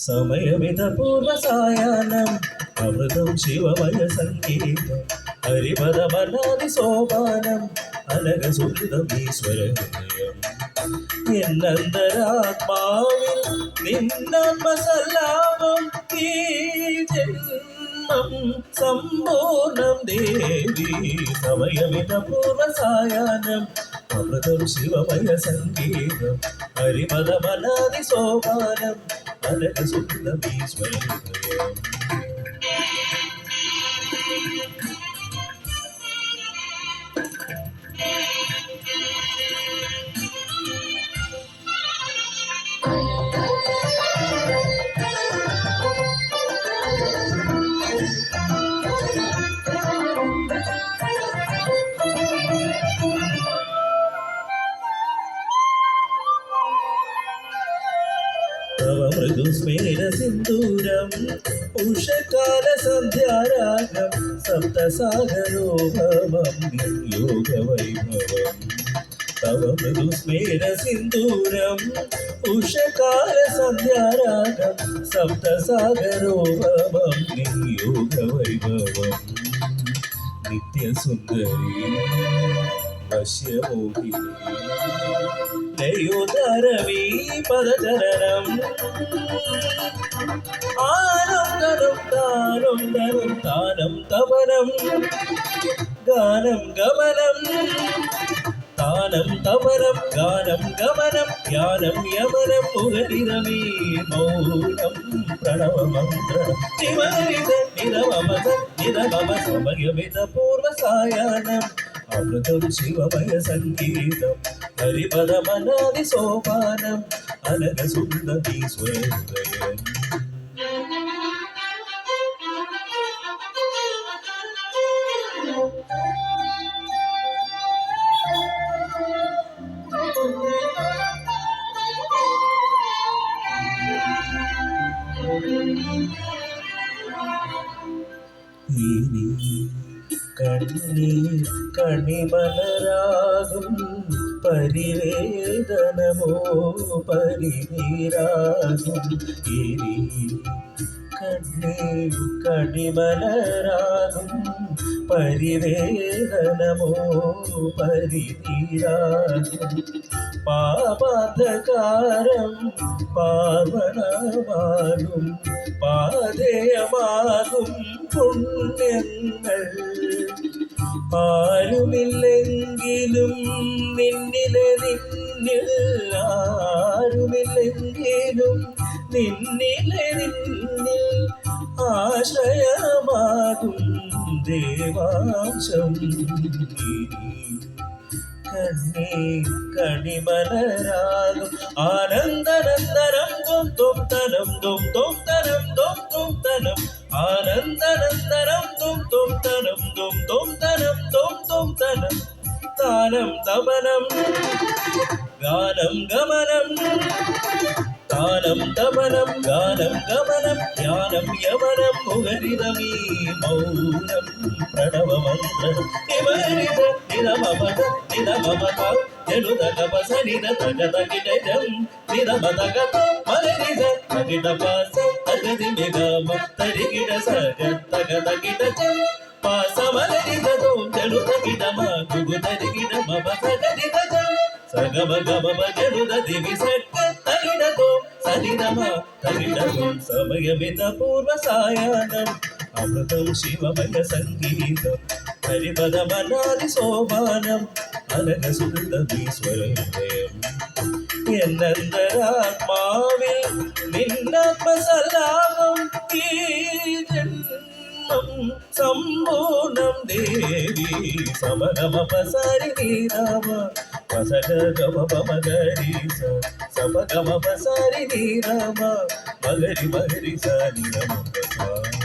സമയമിത പൂർവസായാഹ്നം അമൃതം ശിവമയ സംഗീതം ഹരിപദമനാദി സോപാനം അനഘസുഹൃതം ഈശ്വര ഹൃദയം എന്നന്തരാത്മാവിൽ നിന്നാത്മസല്ലാപം ഈ ജന്മം സമ്പൂർണം ദേവി സമയമിത പൂർവസായാഹ്നം അമൃതം ശിവമയ സംഗീതം ഹരിപദമനാദി സോപാനം അനഘസുഹൃതം ഈശ്വര ഹൃദയം തവ മൃദുസ്മേര സിന്ദൂരം ഉഷകാല സന്ധ്യാരാഗം സപ്തസാഗരോഭവം യോഗവൈഭവം തവ മൃദുസ്മേര സിന്ദൂരം ഉഷകാല സന്ധ്യാരാഗം സപ്തസാഗരോഭവം യോഗവൈഭവം നിത്യസുന്ദരി വശ്യമോഹിനി ലയോദരമീ പദചരണം ആനന്ദനം താനം ധനം താനം തപനം ഗാനം ഗമനം താനം തപനം ഗാനം ഗമനം ധ്യാനം യമനം മുഖരിതമീ മൗനം പ്രണവമന്ത്രം ശിവരിത നിരവമത നിരവമ സമയമിത പൂർവസായാഹ്നം അമൃതം ശിവമയ സംഗീതം ഹരിപദമനാദി സോപാനം അനഘസുന്ദരം ഈശ്വര ഹൃദയം കണ്ണീർ കണിമലരാകും പരിവേദനമോ പരിനീരാകും കണ്ണീർ കണിമലരാകും പരിവേദനമോ പരിനീരാകും പാപാന്ധകാരം പാർവണമാകും പാതേയമാകും പുണ്യങ്ങൾ ആരുമില്ലെങ്കിലും നിന്നിലെ നിന്നിൽ ആരുമില്ലെങ്കിലും നിന്നിലെ നിന്നിൽ ആശ്രയമാകും ദേവാംശം കണ്ണീർ കണിമലരാകും ആനന്ദനന്തരം തും തും തനം തും തും തനം തും തും തനം ആനന്ദനന്തരം തും തും തനം തും തും തനം തും തും തനം താനം തപനം ഗാനം ഗമനം താനം തപനം ഗാനം ഗമനം ധ്യാനം യമനം മുഖരിതമീ മൗനം പ്രണവമന്ത്രം നിവരിത നിരമമത നിരമമത ജനുതകപസനിത തകതകിടജം നിരമതകത മലരിത തകിടപാസ തകതി നിഗമ തരികിട സഗ തകതകിടജം പാസമലരിതോ ജനുതകിടമ ഗുഗുതരികിട മമ സഗതിതജം സഗമ ഗമ ജനുത ദിവി സക്ക തകിടതോ സരിതമ തകിടതോ സമയമിത പൂർവസായാഹ്നം അമൃതം ശിവമയ സംഗീതം ഹരിപദമനാദി സോപാനം അനഘസുഹൃതം ഈശ്വര ഹൃദയം എന്നന്തരാത്മാവിൽ നിന്നാത്മസല്ലാപം ഈ ജന്മം സമ്പൂർണം ദേവി സമഗമപസാരി നീരാമ പസഗമപമഗരി സപഗമപസാരി നീരാമ മഗരി മഗരി സാനി നമ